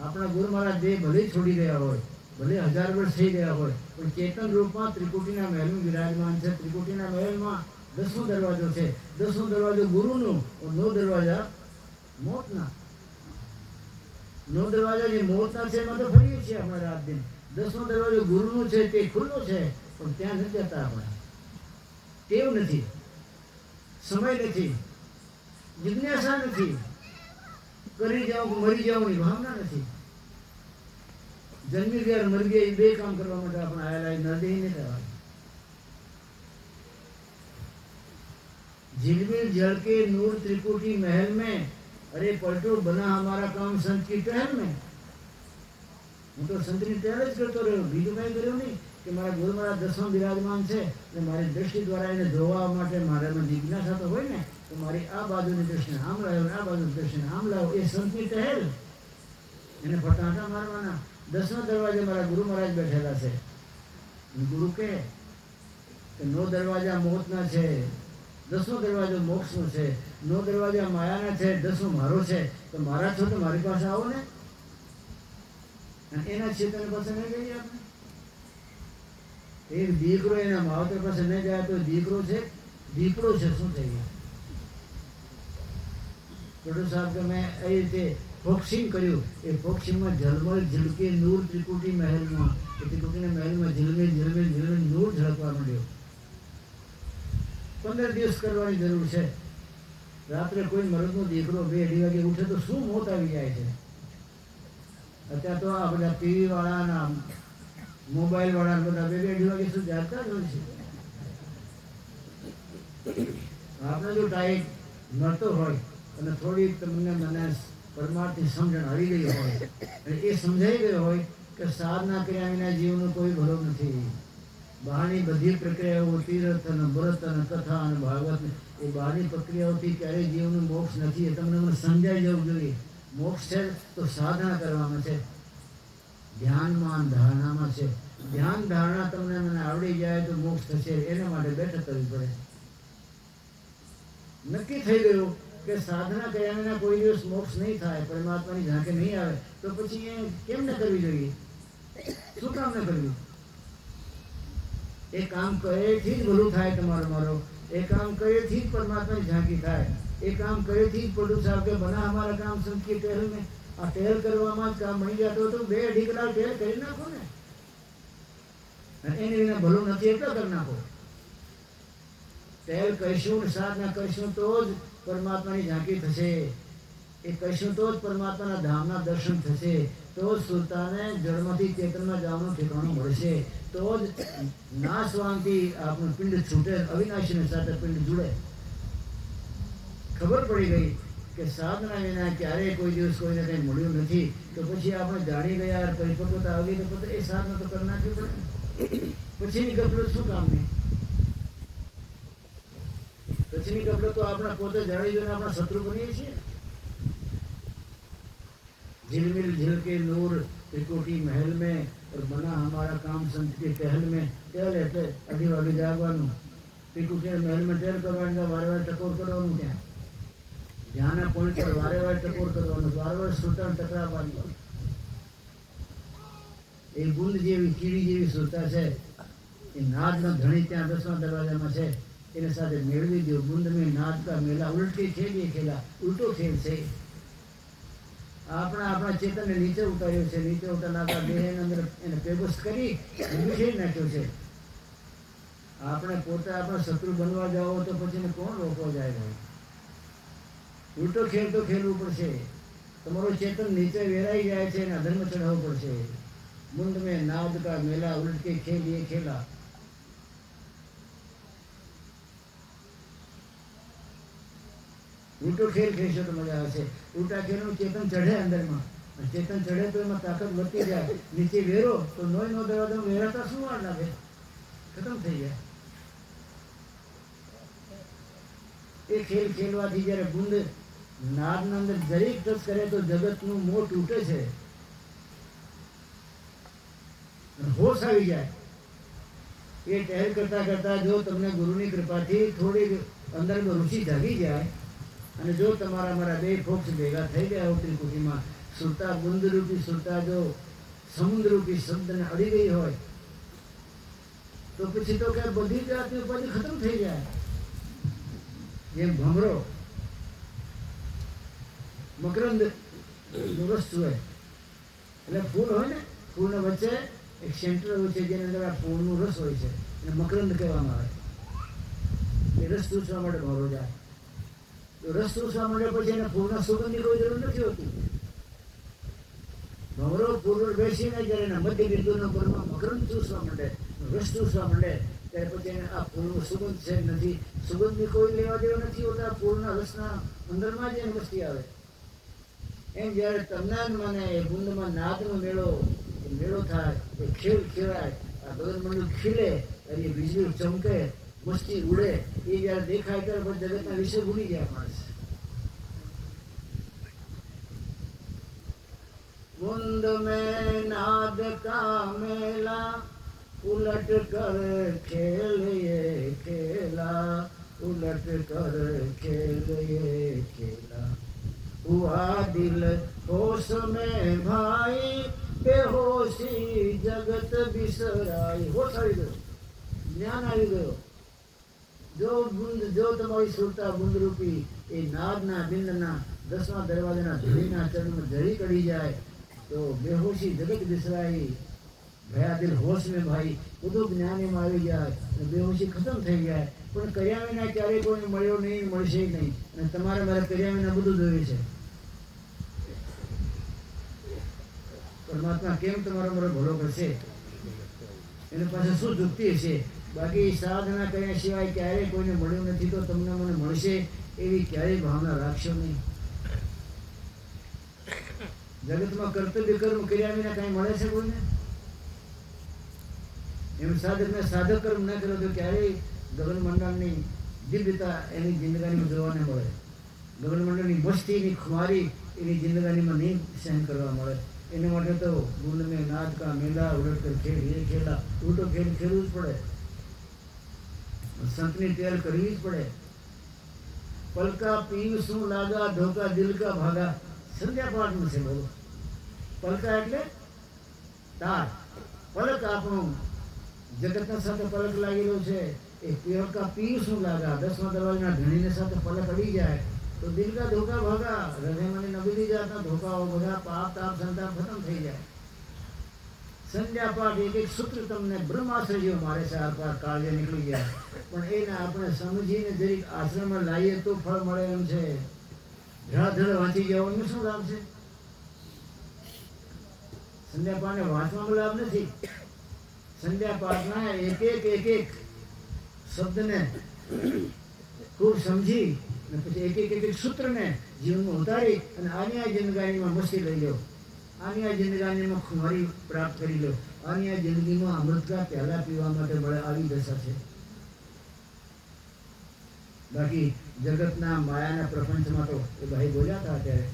A: अपना गुरु महाराज देह भले छोड़ी गया हो, भले 1000 वर्ष थी गया हो, पण चेतन रूप में त्रिकुटीना महल में विराजमान है। त्रिकुटीना महल में 10मो दरवाजो है, 10मो दरवाजो गुरुनो और 9 दरवाजा मौतना। 9 दरवाजा जे मौतना है एमां तो फरीए छीए अपने रात दिन, 10मो दरवाजो गुरुनो है ते खुल्लो है पण त्यां नथी जता, आपणे टेव नथी, समय नथी, जिज्ञासा नथी, करी जाऊं मरी जाऊं ની ભાવના નથી। जन्मी गया और मर गया ये बे काम करवा માટે આપણે આયેલા નદી નહીં કહેવાય। झिलमिल जल के नूर त्रिकुटी महल में, अरे पलटो बना हमारा काम संत की टहल में। હું તો સંતની ટહેલ જ કરતો રહ્યો, બીજું કઈ કર્યું નહીં કે મારા ગુરુ મારા 10માં બિરાજમાન છે એટલે મારી દ્રષ્ટિ દ્વારા એને જોવા માટે મારામાં જિજ્ઞાસા તો હોય ને, તો મારી આ બાજુની દ્રષ્ટિને આમ લાવો, આ બાજુની દ્રષ્ટિને આમ લાવો, એ સંતની ટહેલ, એને ફટાટા મારવાના। 10મા દરવાजे मारा गुरु महाराज बैठेला है। गुरु के 9 दरवाजा मौतना है, 10मो दरवाजो मोक्षनो है, 9 दरवाजा मायाना है, 10मो मारो है, तो मारा छो तो मारी पास आओ ने, एना चेतन पास नहीं गई आपने। एक दीकरो एना मावतर पास नहीं जाए तो दीकरो है, दीकरो है शू थई गया। पटू साहब के मैं ए रीते फोक्सिंग कर्યું, એ ફોક્સિંગમાં ઝલમલ ઝલકે નૂર ત્રિકુટી મહેલમાં, એ ત્રિકુટીના મહેલમાં ઝલમેલ ઝલમેલ ઝલમેલ નૂર ઝળકવા માંડ્યો। 15 દિવસ કરવાની જરૂર છે। રાત્રે કોઈ મરદનો દીકરો 2-2 વાગે ઉઠે તો શું મોત આવી જાય છે। અત્યારે તો આ બધા ટીવી વાળાના મોબાઈલ વાળા બધા 2-2 વાગે શું જાગતા જ હોય છે। આપણે જો ટાઈમ મળતો હોય અને થોડી તમને મને परमार्थी समझण हरी गई हो, ये समझाई गयो हो कि साधना कर्या विना जीवन कोई भलो नहीं। बहारनी बधी प्रक्रियाओं तीर्थ ने व्रत ने कथा ने भागवत ये बहारनी प्रक्रियाओं क्यारे जीवन मोक्ष नहीं, तमने मन समझाई जवुं जोईए। मोक्ष है तो साधना करवामां छे, ध्यान में धारणा में छे। ध्यान धारणा तमने मने आवड़ी जाए तो मोक्ष थशे, एना माटे बैठक करवी पड़े। नक्की थई गयुं કે સાધના કર્યા વિના કોઈ દિવસ મોક્ષ નહીં થાય, પરમાત્માની ઝાંખે નહીં આવે, તો પછી એ કેમ ન કરવી જોઈએ, શું કામ ન કરવી? એ કામ કરેથી જ ભલું થાય તમારું મારો, એ કામ કરેથી જ પરમાત્માની ઝાંખી થાય, એ કામ કરેથી જ પટુ સાહેબ કે બના અમારા કામ સંત की टहल में। આ टहल કરવામાં જ કામ બની જતો તો 2-2.5 કલાક टहल કરી નાખો ને, અને એને વિના ભલું નથી એટલો કરી નાખો। टहल કરીશું ને સાધના કરીશું તો જ परमात्मा की झांकी थशे, ए कशुं तो ज परमात्मा धामना दर्शन थशे। તો સુરતાને જળમાંથી ચેતનમાં જવાનું ઠેકાણું મળશે. તો જ નાશવાનથી આપણું પિંડ છૂટે, અવિનાશીની સાથે પિંડ જોડે. ખબર પડી ગઈ કે સાધના વિના ક્યારેય કોઈ દિવસ કોઈને કંઈ મળ્યું નથી. તો પછી આપણે જાણી ગયા, પરિપક્વતા આવી તો પછી એ સાધના તો કરી નાખવી પડે. પછીની ગફલત શું કામની? પછીની ગફલત તો આપણે પોતે જાણી જોઈને આપણા શત્રુ બનીએ છીએ. झिलमिल झिल के नूर त्रिकोटी महल में और बना हमारा काम संत के टहल में. क्या लेते अभी वागे जागવાનું, त्रिकुटी महल में ટેર કરવાનું, વારે વારે ટકોર કરવાનું, ત્યાં ધ્યાનના પોઈન્ટ પર વારે વારે ટકોર કરવાનું, વારે વારે સુરતા ટકરાવવાની. એ ગુંદ જેવી કીડી જેવી સુરતા છે, એ નાદનો ધણી ત્યાં 10મા દરવાજામાં છે, એને સાથે મેળવી દો. ગુંદ में नाद का मेला, उल्टी खेलिए खेला, उल्टो खेल છે. આપણા ચેતનને નીચે ઉતાર્યો છે. નીચે ઉતારનારા દેહની અંદર એને પેગોસ કરી વિખેરી નાખ્યો છે. આપણે પોતે આપણા શત્રુ બનવા જાઓ તો પછી કોણ રોકવા જાય ભાઈ? ઉલટો ખેલ તો ખેલવું પડશે. તમારો ચેતન નીચે વેરાઈ જાય છે અને અધર્મ ચઢાવવું પડશે. મુંડ મેં નાદ કા મેલા, ઉલટ કે ખેલ એ ખેલા. ઉલટો ખેલ ખેલશો તો મજા આવશે. ઉલટા ખેલનું ચેતન ચઢે અંદરમાં, ચેતન ચઢે તો એમાં તાકાત વધતી જાય. નીચે વેરો તો નોય નો દરવાજો વેરાતા શું વાર લાગે? ખતમ થઈ જાય. એ ખેલ ખેલવાથી જ્યારે ગુંદ નાદના અંદર જરીક ટચ કરે તો જગતનું મોં તૂટે છે, હોશ આવી જાય. એ ટહેલ કરતા કરતા જો તમને ગુરુની કૃપાથી થોડી અંદરમાં રુચિ જાગી જાય અને જો તમારા મારા બે ફોક્સ ભેગા થઈ ગયા હોય ત્રિકુટીમાં, સુરતા ગુંદરૂપી સુરતા જો સમુદ્રરૂપી શબ્દને અડી ગઈ હોય તો પછી તો કે બધી જાતની ઉપાધિ ખતમ થઈ જાય. જેમ ભમરો મકરંદ નું રસ ચૂએ એટલે ફૂલ હોય ને, ફૂલના વચ્ચે એક સેન્ટર હોય છે જેની અંદર આ ફૂલનું રસ હોય છે, એને મકરંદ કહેવામાં આવે. એ રસ ચૂસવા માટે ભમરો જાય. તો રસ ચૂસવા માટે પછી એને ફૂલના સુગંધની કોઈ જરૂર નથી હોતી. ભમરો ફૂલ બેસીને જ્યારે એના મધ્ય બિંદુના પરમાં મકરંદ ચૂસવા માંડે, રસ ચૂસવા માંડે, ત્યારે પછી એને આ ફૂલનું સુગંધ છે નથી, સુગંધની કોઈ લેવા દેવા નથી હોતા. ફૂલના રસના અંદરમાં જ એની વસ્તી આવે. એમ જ્યારે તમને મને એ ગુંદમાં નાદનો મેળો થાય, એ ખેલ ખેલાય, આ ગગનમંડળ ખીલે, એની વીજળી ચમકે, મસ્તી ઉડે, એ જ્યારે દેખાય ત્યારે પછી જગતના વિશે ભૂલી જાય માણસ. ગુંદ મેં નાદ કા મેલા, उलट कर खेल ये खेला, उलट कर खेल ये खेला. हुआ दिल होश में भाई, बेहोशी जगत बिसराई. होश આવી ગયો, જ્ઞાન આવી ગયો. જો તમારી સુરતા ગુંદરૂપી એ નાદના બિંદના 10મા દરવાજાના ધૂળીના ચરણમાં જરી કડી જાય તો બેહોશી જગત બિસરાઈ, ભયા દિલ હોશ મેં ભાઈ, બધું જ્ઞાન એમાં આવી જાય અને બેહોશી ખતમ થઈ જાય. પણ કર્યા વિના ક્યારેય કોઈને મળ્યો નહીં, મળશે નહીં. અને તમારે મારે કર્યા વિના બધું જોઈએ છે. પરમાત્મા કેમ તમારો મારો ભલો કરશે? એની પાસે શું યુક્તિ હશે? બાકી સાધના કર્યા સિવાય ક્યારેય કોઈને મળ્યું નથી તો તમને મને મળશે એવી ક્યારેય ભાવના રાખશો નહીં. જગતમાં કર્તવ્ય કર્મ કર્યા વિના કાંઈ મળે છે કોઈને? એમ સાધક કર્મ ન કર્યો તો ક્યારેય ગગનમંડળની દિવ્યતા એની જિંદગાનીમાં જોવાને મળે. ગગનમંડળની મસ્તીની ખુમારી એની જિંદગાનીમાં નહીં સહન કરવા મળે. એના માટે તો ગુંદ મેં નાદ કા મેલા, ઉલટ કર ખેલ એ ખેલા. ઉલટો ખેલ ખેલવું જ પડે, સંતની ટેલ કરવી જ પડે. પલકા પીવ શું લાગા, ધોકા દિલ કા ભાગા. સંધ્યા પાઠમાં છે બોલો. પલકા એટલે તાર, પલક આપણું જગતના સાથે પલક લાગેલો છે. એ પલકા પીવ શું લાગા, 10મા દરવાજાના ધણીને સાથે પલક અડી જાય તો દિલ કા ધોકા ભાગા. હૃદયમાંની નબળી જાતના ધોકાઓ બધા પાપ તાપ સંતાપ ખતમ થઈ જાય. સંધ્યા પાઠ એક એક સૂત્ર તમને બ્રહ્માસ્ત્ર જેવો મારે છે. આ પાઠ કાળજે નીકળી ગયા, પણ એને આપણે સમજીને જરીક આશ્રમમાં લાવીએ તો ફળ મળે એમ છે. ધડાધડ વાંચી જવાનું શું લાભ છે? સંધ્યા પાઠને વાંચવામાં લાભ નથી. સંધ્યા પાઠના એક શબ્દને ખૂબ સમજી અને પછી એક સૂત્રને જીવનમાં ઉતારી અને આની આ જિંદગાનીમાં મસ્તી લઈ લો, આની આ જિંદગાનીમાં ખુમારી પ્રાપ્ત કરી લો, આની આ જિંદગીમાં અમૃતકા પ્યાલા પીવા માટે મળે આવી દશા છે. બાકી જગતના માયાના પ્રપંચમાં તો એ ભાઈ બોલ્યા હતા ત્યારે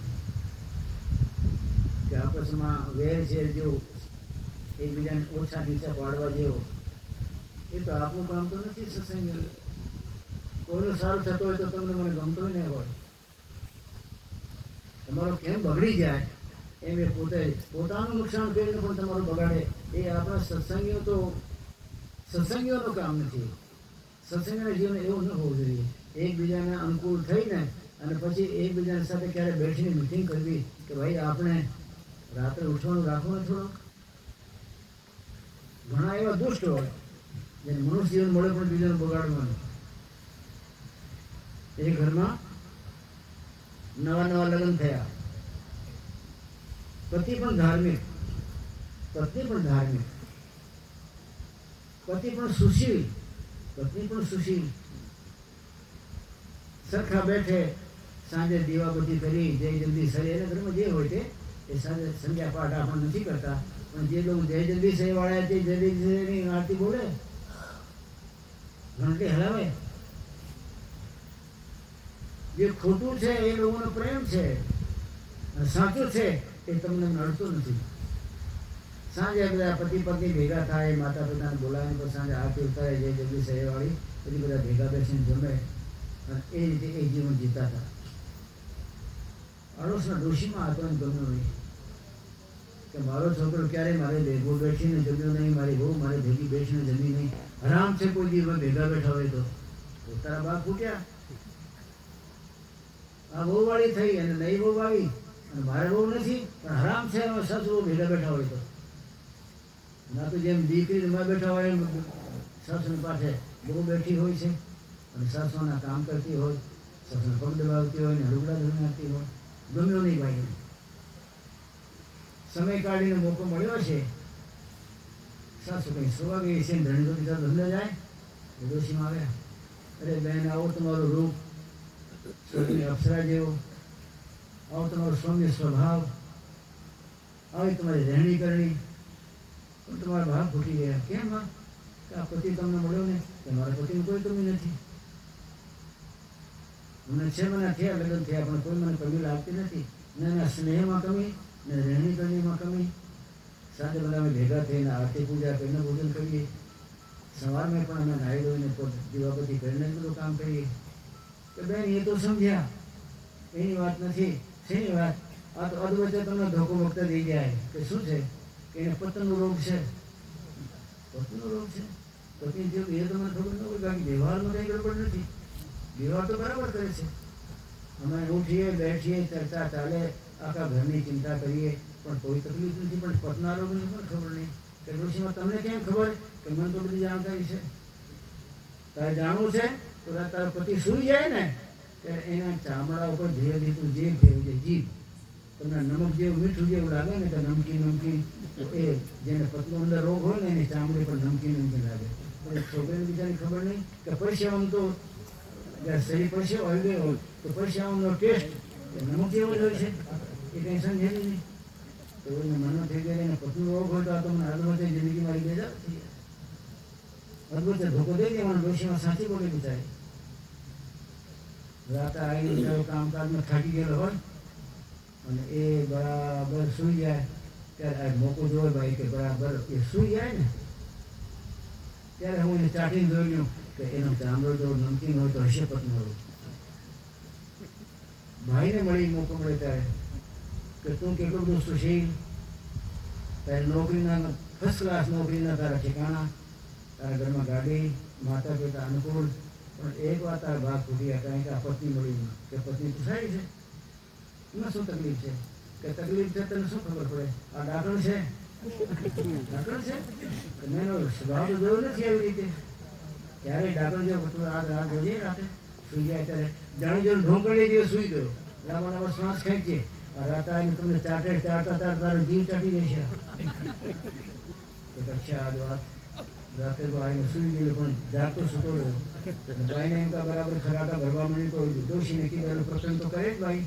A: કે આપસમાં વેર છે જેવું એકબીજાને ઓછા નીચા પાડવા જેવો, એ તો આપણું કામ તો નથી. સત્સંગ કોઈનું સારું થતું હોય તો તમને મને ગમતો નહીં હોય, તમારો કેમ બગડી જાય એમ એ પોતે પોતાનું નુકસાન કરીને પણ તમારું બગાડે, એ આપણા સત્સંગીઓનું કામ નથી. સત્સંગના જીવન એવું ન હોવું જોઈએ. એકબીજાને અનુકૂળ થઈને અને પછી એકબીજાની સાથે ક્યારે બેસીને મિટિંગ કરવી કે ભાઈ આપણે રાત્રે ઉઠવાનું રાખવાનું થોડું. ઘણા એવા દુષ્ટ હોય જેને મનુષ્ય જીવન મળે પણ બીજાને બગાડવાનું. એ ઘરમાં નવા લગ્ન થયા, પતિ પણ ધાર્મિક, પત્ની પણ ધાર્મિક, પતિ પણ સુશીલ, પત્ની પણ સુશીલ. સરખા બેઠે સાંજે દીવાબત્તી કરી જય જલ્દી સરે, એના ઘરમાં જે હોય તે એ સાંજે સંધ્યા પાઠ આપણે નથી કરતા, પણ જે લોકો જય જલ્દી સહી વાળા તે જય જલ્દી આરતી બોલે, ઘંટી હલાવે. જે ખોટું છે એ લોકોનો પ્રેમ છે, સાચું છે એ તમને નડતું નથી. સાંજે બધા પતિ પત્ની ભેગા થાય, માતા પિતાને બોલાવીને પછી સાંજે આરતી ઉતારે જય જલ્દી સહી વાળી, પછી બધા ભેગા બેસીને જમે અને એ રીતે એ જીવન જીતા હતા. અડોશના ડોશીમાં હતો ને ગમ્યો નહીં કે મારો છોકરો ક્યારે મારે ભેગો બેસીને જમ્યો નહીં, મારી બહુ મારે ભેગી બેસીને જમી નહીં. હરામ છે કોઈ દિવસ ભેગા બેઠા હોય તો તારા બાપ ફૂટ્યા. આ બહુ વાળી થઈ અને નહીં બહુ વાળી અને મારે બહુ નથી, પણ હરામ છે સાસુ ભેગા બેઠા હોય તો. ના તો જેમ દીકરી માં બેઠા હોય એમ સાસુની પાસે બહુ બેઠી હોય છે અને સાસુના કામ કરતી હોય, સાસુને પગ દબાવતી હોય ને લુગડા ધોઈ નાખતી હોય. ગમ્યો નહીં ભાઈ. સમય કાઢીને મોકો મળ્યો છે, સાસુ કંઈ સુવા ગઈ છે, ધણી તો બીજા ધંધે જાય, ડોશીમાં આવ્યા. અરે બેન, આવો તમારું રૂપ સ્વર્ગની અપ્સરા જેવો, આવો તમારો સૌમ્ય સ્વભાવ, આવી તમારી રહેણી કરણી, પણ તમારા ભાવ ફૂટી ગયા. કેમ? કે આ પતિ તમને મળ્યો ને કે મારા પતિની કોઈ કમી નથી. મને 6 મહિના થયા લગ્ન થયા, પણ કોઈ મને કમી લાગતી નથી. ને એના સ્નેહમાં કમી, ને રહેણી કરણીમાં કમી. સાંજે બધા અમે ભેગા થઈને આરતી પૂજા કરીને ભોજન કરીએ, સવારમાં પણ અમે નાહી ધોઈને દીવાબત્તી કરીને બધું કામ કરીએ. કે બેન એ તો સમજ્યા, એની વાત નથી. શેની વાત? આ તો અધવચ્ચે તમને ધોકો વખતે દઈ જાય કે શું છે કે એને પતનનો રોગ છે, પતનનો રોગ છે. પત્ની જેવું એ તમને ખબર ન હોય, બાકી વ્યવહારમાં કંઈ ગડબડ નથી. વ્યવહાર તો બરાબર કરે છે. અમે ઉઠીએ બેઠીએ ચર્ચા ચાલે, આખા ઘરની ચિંતા કરીએ, પણ કોઈ તકલીફ નથી. પણ પતના રોગની પણ ખબર નહીં. કે ડોશીમાં તમને કેમ ખબર કે મને તો બધી જાણકારી છે? તારે જાણવું છે તો તારો પતિ સૂઈ જાય ને ત્યારે એના ચામડા ઉપર ધીરે ધીરે તું જીભ ફેરવી દે. જીભ તમને નમક જેવું મીઠું જેવું લાગે ને કે નમકીન, તો એ જેને પતનો અંદર રોગ હોય ને એની ચામડી પર નમકીન લાગે. પણ છોકરીને બીજાની ખબર નહીં કે પરસેવામાં તો શરીર પરસેવો આવી ગયો હોય તો પરસેવાનો ટેસ્ટ નમક જેવો જ હોય છે, એ કંઈ સમજે નહીં. તો એને મનમાં થઈ ગયા એને પતનો રોગ હોય તો આ તમને અદભુત જિંદગી મારી બેજા અદભુત ધોકો દઈ દેવાનો. ડોશીમાં સાચી બોલી બિચારી. રાતે આવીને કામકાજમાં થાકી ગયેલો હોય અને એ બરાબર સૂઈ જાય ત્યારે મોકો જોવે ભાઈ કે બરાબર એ સૂઈ જાય ને ત્યારે હું એને ચાટીને જોઈ લઉં કે એનો ચામડો જો નમકીન હોય તો હશે પતનો રોગ. ભાઈને મળી મોકો મળે ત્યારે કે તું કેટલું બધું સુશીલ, તારી નોકરીના ફર્સ્ટ ક્લાસ નોકરીના તારા ઠેકાણા, તારા ઘરમાં ગાડી, માતા પિતા અનુકૂળ, પણ એક વાર તારા ભાગ ફૂટી ગયા કારણ કે આ પત્ની મળી કે પત્ની પૂછાય છે. એમાં શું તકલીફ છે? કે તકલીફ છે તને શું ખબર પડે? આ ડાકણ છે, ડાકણ છે. મેં સ્વભાવ તો જોયો નથી એવી રીતે. ત્યારે ડાકણ જેવો આ જોઈએ રાતે સુઈ જાય ત્યારે જાણી જોઈને ઢોંકળી જેવો સુઈ ગયો, લાંબા લાંબા શ્વાસ ખેંચીએ આ રાત આવીને તમને ચાટે ચાટતા તારો જીવ ચાટી દેશે. અચ્છા આ વાત રાતે તો આવીને સુઈ ગયેલો પણ જાગતો સૂતો રહ્યો. ભાઈને એમ કા બરાબર ખરાટા ભરવા મળી તો દોષીને કીધેલો પ્રસંગ તો કરે જ ભાઈ.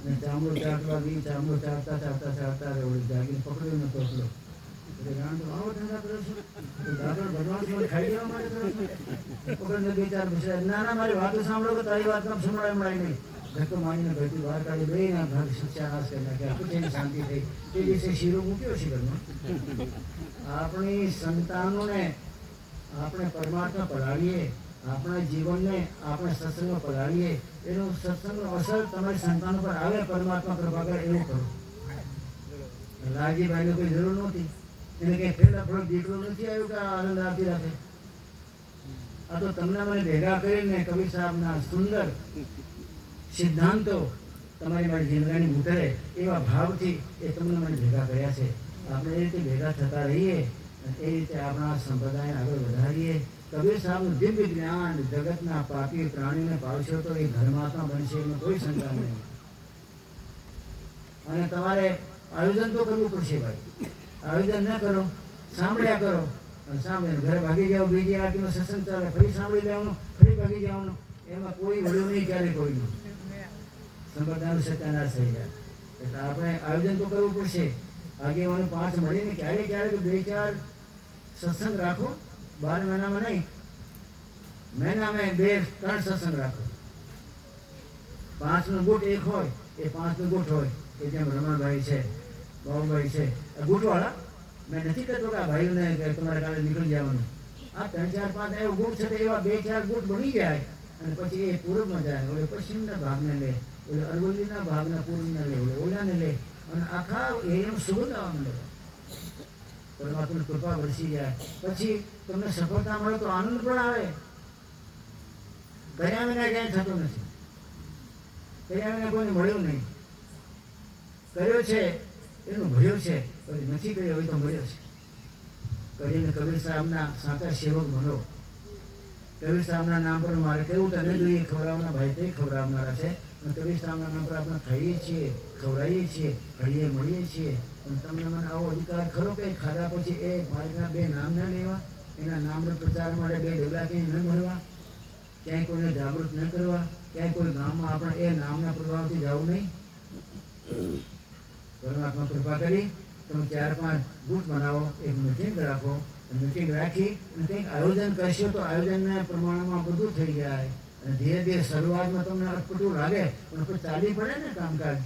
A: અને ચામડો ચાટવા ગઈ, ચામડો ચાટતા ચાટતા ચાટતા રહ્યો. જાગીને પકડ્યો નતો એટલો. રાણ તો આવો ધંધા કરો છો, દાદા ભગવાન મને ખાઈ જવા માટે કરો છો. પકડીને બે ચાર પૂછે, ના ના મારી વાતો સાંભળો કે તારી વાત કામ સંભળાય મળાય નહીં. ધક્કો મારીને ઘરથી બહાર કાઢી બે ના ભાગ શિક્ષા નાશ કરી નાખ્યા. પછી એની શાંતિ થઈ. તે દિવસે શીરો મૂક્યો છે ઘરમાં. આપણી સંતાનોને આપણે પરમાત્મા પધારીએ, આપણા જીવનને આપણે સત્સંગમાં પધારીએ, એનું સત્સંગનો અસર તમારી સંતાનો પર આવે. પરમાત્મા કૃપા કરે એવું કરો. લાલજીભાઈને કોઈ જરૂર નહોતી, એને કંઈ ફેરલા ફળક દીકરો નથી આવ્યો કે આનંદ આપી રાખે. આ તો તમને મને ભેગા કરીને કબીર સાહેબના સુંદર સિદ્ધાંતો તમારી મારી જિંદગીની ઉતરે એવા ભાવથી એ તમને મને ભેગા કર્યા છે. આપણે એ રીતે ભેગા થતા રહીએ અને એ રીતે આપણા સંપ્રદાયને આગળ વધારીએ. કબીર સાહેબનું દિવ્ય જ્ઞાન જગતના પાપી પ્રાણીને પાવશો તો એ ધર્માત્મા બનશે, એમાં કોઈ શંકા નહીં. અને તમારે આયોજન તો કરવું પડશે ભાઈ. આયોજન ન કરો, સાંભળ્યા કરો અને સાંભળીને ઘરે ભાગી જાઓ. બીજી આરતીમાં સત્સંગ ચાલે, ફરી સાંભળી લેવાનું, ફરી ભાગી જવાનું. એમાં કોઈ વળ્યું નહીં ક્યારે કોઈનું. સંપ્રદાયનું સત્યાનાશ થઈ જાય. એટલે આપણે આયોજન તો કરવું પડશે. આગેવાનો 5 મળીને ક્યારેક ક્યારેક 2-4 સત્સંગ રાખો. 12 મહિનામાં નહીં, મહિનામાં 2-3 સત્સંગ રાખો. 5નો ગુટ એક હોય, એ 5નો ગુટ હોય. કે જેમ રમણભાઈ છે, બાબુભાઈ છે, ગુટવાળા. મેં નથી કહેતો કે આ ભાઈઓને તમારે કાલે નીકળી જવાનું. આ 3-4-5 એવો ગુટ છે તો એવા 2-4 ગુટ બની જાય અને પછી એ પૂર્વમાં જાય. ઓલે પશ્ચિમના ભાગને લે, ઓલે અરવલ્લીના ભાગના પૂર્વને લે, ઓલાને લે અને આખા એરિયામાં સુગંધ આવવા માંડે. પરમાત્માની કૃપા વરસી જાય. પછી તમને સફળતા મળે તો આનંદ પણ આવે. કર્યા વિના ક્યાંય થતું નથી. કર્યા વિના કોઈને મળ્યું નહીં. કર્યો છે એનું ભર્યો છે, પછી નથી કર્યો હોય તો મળ્યો છે. કરીને કબીર સાહેબના સાચા સેવક બનો. કબીર સાહેબના નામ પર મારે કેવું તને જોઈએ ખવડાવવાના ભાઈ તે ખવડાવનારા છે. અને કબીર સાહેબના નામ પર આપણે ખાઈએ છીએ, ખવડાવીએ છીએ, ઘડીએ મળીએ છીએ. પણ તમને મને આવો અધિકાર ખરો કે ખાધા પછી એ મારીના 2 નામ ન લેવા, એના નામનો પ્રચાર માટે 2 ડગલા ક્યાંય ન મળવા, ક્યાંય કોઈને જાગૃત ન કરવા, ક્યાંય કોઈ ગામમાં આપણે એ નામના પ્રભાવથી જવું નહીં. પરમાત્મા કૃપા કરી તમે 4-5 ગુટ બનાવો, એક મિટિંગ રાખો. મિટિંગ રાખી અને કંઈક આયોજન કરશો તો આયોજનના પ્રમાણમાં બધું થઈ જાય. અને ધીરે ધીરે શરૂઆતમાં તમને અટપટું લાગે પણ પછી ચાલી પડે ને કામકાજ.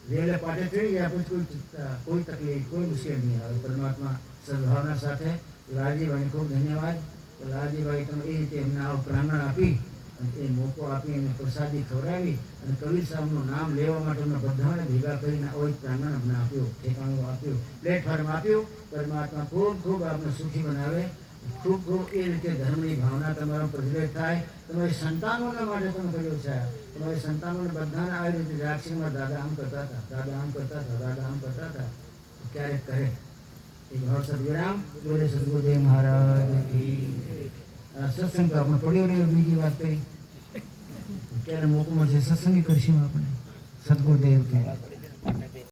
A: રેલે પાટે ચડી જાય પછી કોઈ તકલીફ, કોઈ મુશ્કેલ નહીં આવે. પરમાત્મા સદભાવના સાથે લાલજીભાઈને ખૂબ ધન્યવાદ. લાલજીભાઈ તમે એ રીતે એમને આવું પ્રાંગણ આપી અને એ મોકો આપી અને પ્રસાદી ખવડાવી અને કબીર સાહેબનું નામ લેવા માટે અમને બધાને ભેગા કરીને આવો એક પ્રાંગણ અમને આપ્યું, ઠેકાણું આપ્યું, પ્લેટફોર્મ આપ્યું. પરમાત્મા ખૂબ ખૂબ આપને સુખી બનાવે. ખૂબ ખૂબ એ રીતે ધર્મની ભાવના તમારો પ્રજ્વલિત થાય. તમારી સંતાનોના માટે તમે કર્યો છે. તમારી સંતાનોને બધાને આવી રીતે જાક્ષીમાં દાદા આમ કરતા હતા, દાદા આમ કરતા હતા, દાદા આમ કરતા હતા. ક્યારેક કરે એક ભાવ સદવિરામ બોલે સદગુરુદેવ મહારાજ કી. સત્સંગ તો આપણે પડ્યો રહ્યો. બીજી વાત કરી ક્યારે મોકો મળશે સત્સંગ કરશું આપણે. સદગુરુદેવ કે